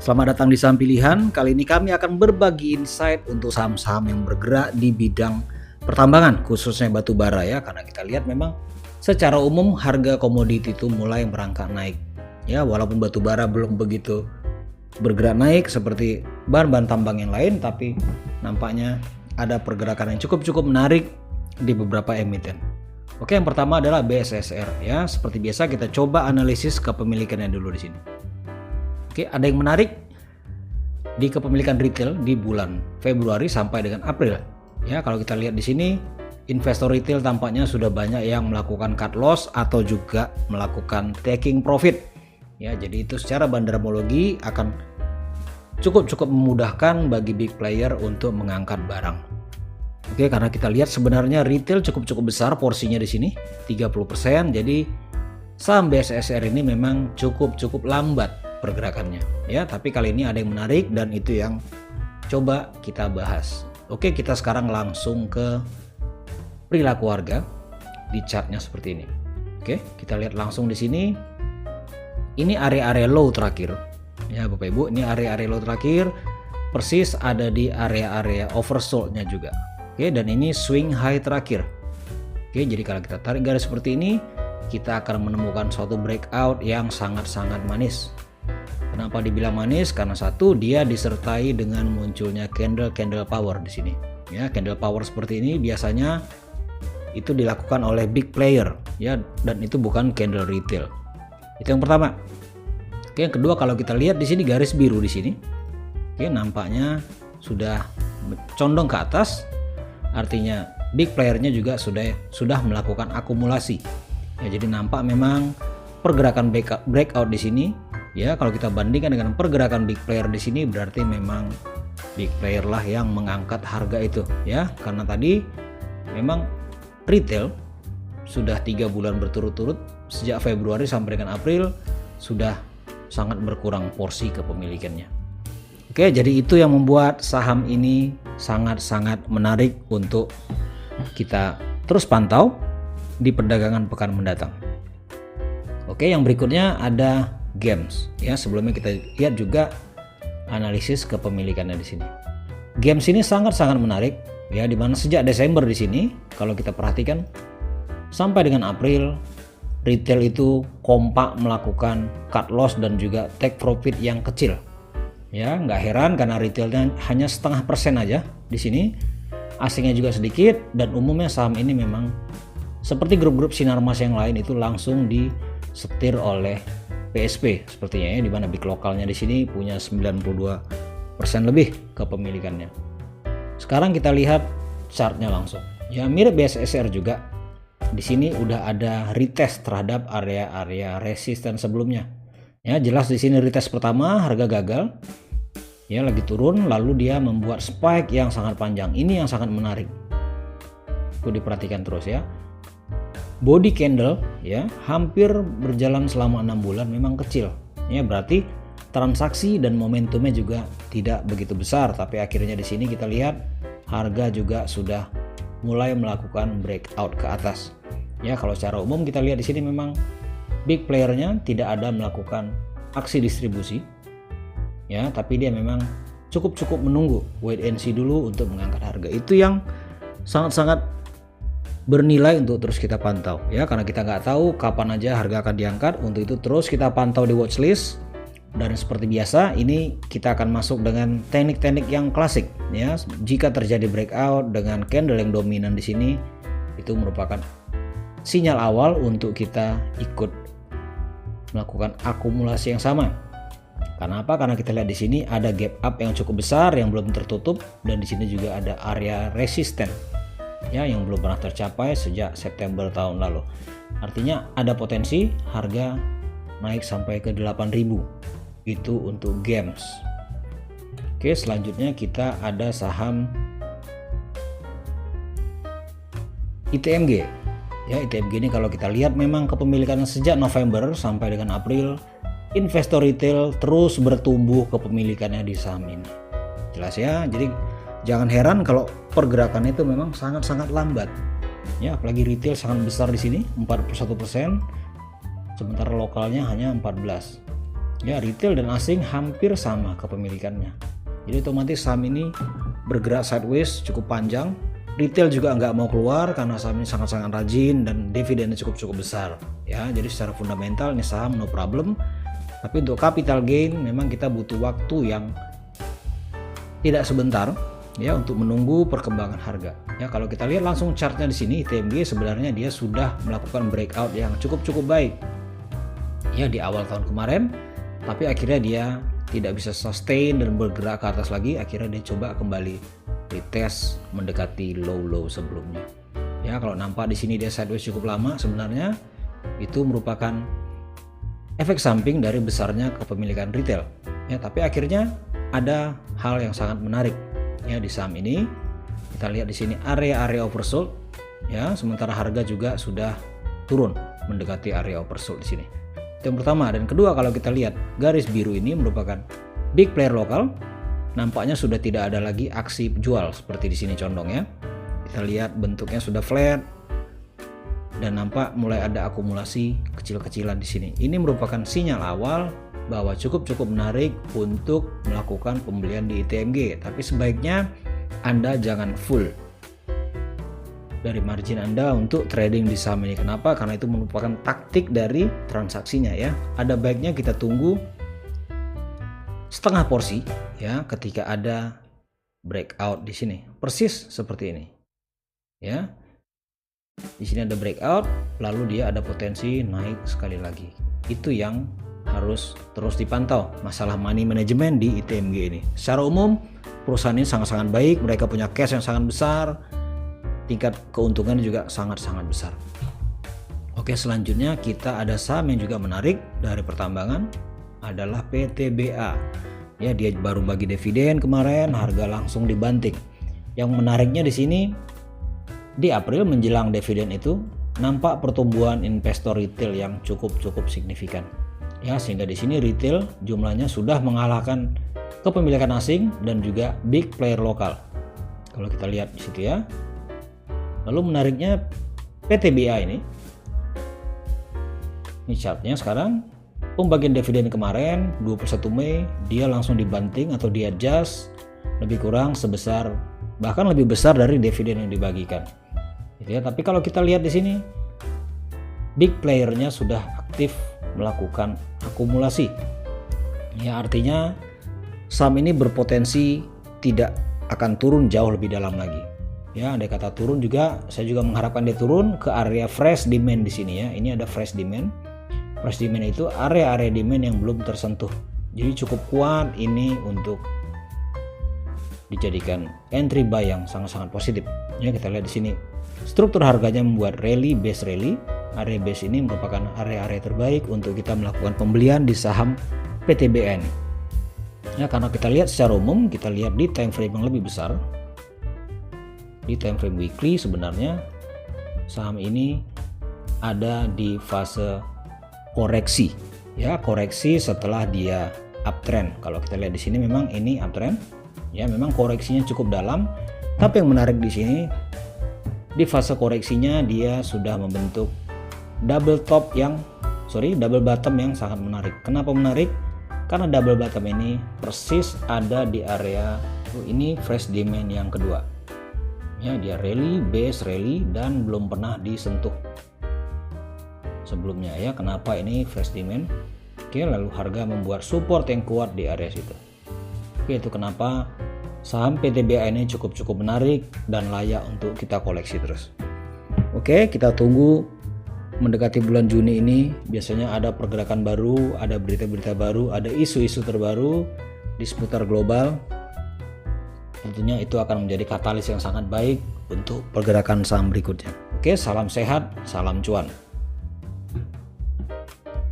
Selamat datang di Saham Pilihan. Kali ini kami akan berbagi insight untuk saham-saham yang bergerak di bidang pertambangan, khususnya batu bara ya. Karena kita lihat memang secara umum harga komoditi itu mulai merangkak naik. Ya, walaupun batu bara belum begitu bergerak naik seperti bahan-bahan tambang yang lain, tapi nampaknya ada pergerakan yang cukup menarik di beberapa emiten. Oke, yang pertama adalah BSSR ya. Seperti biasa kita coba analisis kepemilikannya dulu di sini. Oke, ada yang menarik di kepemilikan retail di bulan Februari sampai dengan April. Ya, kalau kita lihat di sini, investor retail tampaknya sudah banyak yang melakukan cut loss atau juga melakukan taking profit. Ya, jadi itu secara bandarmologi akan cukup memudahkan bagi big player untuk mengangkat barang. Oke, karena kita lihat sebenarnya retail cukup besar porsinya di sini, 30%. Jadi saham BSSR ini memang cukup lambat pergerakannya ya, tapi kali ini ada yang menarik dan itu yang coba kita bahas. Oke, kita sekarang langsung ke perilaku harga di chartnya seperti ini. Oke, kita lihat langsung di sini. Ini area-area low terakhir ya Bapak Ibu, ini area-area low terakhir persis ada di area-area oversold-nya juga. Oke, dan ini swing high terakhir. Oke, jadi kalau kita tarik garis seperti ini, kita akan menemukan suatu breakout yang sangat manis. Kenapa dibilang manis? Karena satu, dia disertai dengan munculnya candle power di sini. Ya, candle power seperti ini biasanya itu dilakukan oleh big player ya, dan itu bukan candle retail. Itu yang pertama. Oke, yang kedua, kalau kita lihat di sini garis biru di sini, oke, nampaknya sudah condong ke atas. Artinya big playernya juga sudah melakukan akumulasi. Ya, jadi nampak memang pergerakan breakout di sini. Ya, kalau kita bandingkan dengan pergerakan big player di sini, berarti memang big player lah yang mengangkat harga itu ya. Karena tadi memang retail sudah 3 bulan berturut-turut sejak Februari sampai dengan April sudah sangat berkurang porsi kepemilikannya. Oke, jadi itu yang membuat saham ini sangat menarik untuk kita terus pantau di perdagangan pekan mendatang. Oke, yang berikutnya ada Games ya. Sebelumnya kita lihat juga analisis kepemilikannya di sini. Games ini sangat menarik ya, dimana sejak Desember di sini kalau kita perhatikan sampai dengan April, retail itu kompak melakukan cut loss dan juga take profit yang kecil. Ya, nggak heran karena retailnya hanya 0,5% aja di sini. Asingnya juga sedikit, dan umumnya saham ini memang seperti grup-grup sinar mas yang lain itu langsung disetir oleh PSP sepertinya ya, di mana big lokalnya di sini punya 92% lebih kepemilikannya. Sekarang kita lihat chartnya langsung. Ya, mirip BSSR juga. Di sini udah ada retest terhadap area-area resisten sebelumnya. Ya, jelas di sini retest pertama harga gagal. Ya, lagi turun lalu dia membuat spike yang sangat panjang. Ini yang sangat menarik. Itu diperhatikan terus ya. Body candle ya hampir berjalan selama 6 bulan memang kecil ya, berarti transaksi dan momentumnya juga tidak begitu besar, tapi akhirnya di sini kita lihat harga juga sudah mulai melakukan breakout ke atas ya. Kalau secara umum kita lihat di sini memang big playernya tidak ada melakukan aksi distribusi ya, tapi dia memang cukup menunggu, wait and see dulu untuk mengangkat harga. Itu yang sangat bernilai untuk terus kita pantau ya, karena kita nggak tahu kapan aja harga akan diangkat. Untuk itu terus kita pantau di watchlist, dan seperti biasa ini kita akan masuk dengan teknik-teknik yang klasik ya. Jika terjadi breakout dengan candle yang dominan di sini, itu merupakan sinyal awal untuk kita ikut melakukan akumulasi yang sama. Karena apa? Karena kita lihat di sini ada gap up yang cukup besar yang belum tertutup, dan di sini juga ada area resisten ya yang belum pernah tercapai sejak September tahun lalu. Artinya ada potensi harga naik sampai ke 8.000. Itu untuk Games. Oke, selanjutnya kita ada saham ITMG. Ya, ITMG ini kalau kita lihat memang kepemilikannya sejak November sampai dengan April, investor retail terus bertumbuh kepemilikannya di saham ini. Jelas ya. Jadi jangan heran kalau pergerakan itu memang sangat lambat. Ya, apalagi retail sangat besar di sini, 41%, sementara lokalnya hanya 14. Ya, retail dan asing hampir sama kepemilikannya. Jadi otomatis saham ini bergerak sideways cukup panjang. Retail juga nggak mau keluar karena saham ini sangat-sangat rajin dan dividennya cukup besar. Ya, jadi secara fundamental ini saham no problem. Tapi untuk capital gain memang kita butuh waktu yang tidak sebentar ya untuk menunggu perkembangan harga. Ya, kalau kita lihat langsung chartnya di sini, ITMG sebenarnya dia sudah melakukan breakout yang cukup baik. Ya, di awal tahun kemarin, tapi akhirnya dia tidak bisa sustain dan bergerak ke atas lagi. Akhirnya dia coba kembali retest mendekati low sebelumnya. Ya, kalau nampak di sini dia sideways cukup lama, sebenarnya itu merupakan efek samping dari besarnya kepemilikan retail. Ya, tapi akhirnya ada hal yang sangat menarik ya di saham ini. Kita lihat di sini area oversold ya, sementara harga juga sudah turun mendekati area oversold di sini. Itu yang pertama. Dan kedua, kalau kita lihat garis biru ini merupakan big player lokal. Nampaknya sudah tidak ada lagi aksi jual seperti di sini condong ya. Kita lihat bentuknya sudah flat dan nampak mulai ada akumulasi kecil-kecilan di sini. Ini merupakan sinyal awal bahwa cukup menarik untuk melakukan pembelian di ITMG. Tapi sebaiknya Anda jangan full dari margin Anda untuk trading di saham ini. Kenapa? Karena itu merupakan taktik dari transaksinya ya. Ada baiknya kita tunggu setengah porsi ya ketika ada breakout di sini. Persis seperti ini. Ya. Di sini ada breakout, lalu dia ada potensi naik sekali lagi. Itu yang harus terus dipantau, masalah money management di ITMG ini. Secara umum perusahaan ini sangat-sangat baik, mereka punya cash yang sangat besar, tingkat keuntungan juga sangat-sangat besar. Oke, selanjutnya kita ada saham yang juga menarik dari pertambangan adalah PTBA. Ya, dia baru bagi dividen kemarin, harga langsung dibanting. Yang menariknya di sini di April menjelang dividen itu nampak pertumbuhan investor retail yang cukup signifikan. Ya, sehingga di sini retail jumlahnya sudah mengalahkan kepemilikan asing dan juga big player lokal. Kalau kita lihat di situ ya. Lalu menariknya PTBA ini chartnya sekarang pembagian dividen kemarin 21 Mei dia langsung dibanting atau di adjust lebih kurang sebesar bahkan lebih besar dari dividen yang dibagikan. Gitu ya. Tapi kalau kita lihat di sini big playernya sudah aktif melakukan akumulasi. Ya, artinya saham ini berpotensi tidak akan turun jauh lebih dalam lagi. Ya, andai kata turun juga, saya juga mengharapkan dia turun ke area fresh demand di sini ya. Ini ada fresh demand. Fresh demand itu area-area demand yang belum tersentuh. Jadi cukup kuat ini untuk dijadikan entry buy yang sangat-sangat positif. Ya, kita lihat di sini. Struktur harganya membuat rally base rally. Area base ini merupakan area-area terbaik untuk kita melakukan pembelian di saham PTBN. Ya, karena kita lihat secara umum, kita lihat di time frame yang lebih besar. Di time frame weekly sebenarnya saham ini ada di fase koreksi. Ya, koreksi setelah dia uptrend. Kalau kita lihat di sini memang ini uptrend. Ya, memang koreksinya cukup dalam. Tapi yang menarik di sini di fase koreksinya dia sudah membentuk double bottom yang sangat menarik. Kenapa menarik? Karena double bottom ini persis ada di area ini fresh demand yang kedua. Ya, dia rally, base rally dan belum pernah disentuh sebelumnya ya. Kenapa ini fresh demand? Oke, lalu harga membuat support yang kuat di area situ. Oke, itu kenapa saham PTBA ini cukup menarik dan layak untuk kita koleksi terus. Oke, kita tunggu mendekati bulan Juni ini biasanya ada pergerakan baru, ada berita-berita baru, ada isu-isu terbaru di seputar global. Tentunya itu akan menjadi katalis yang sangat baik untuk pergerakan saham berikutnya. Oke, salam sehat, salam cuan.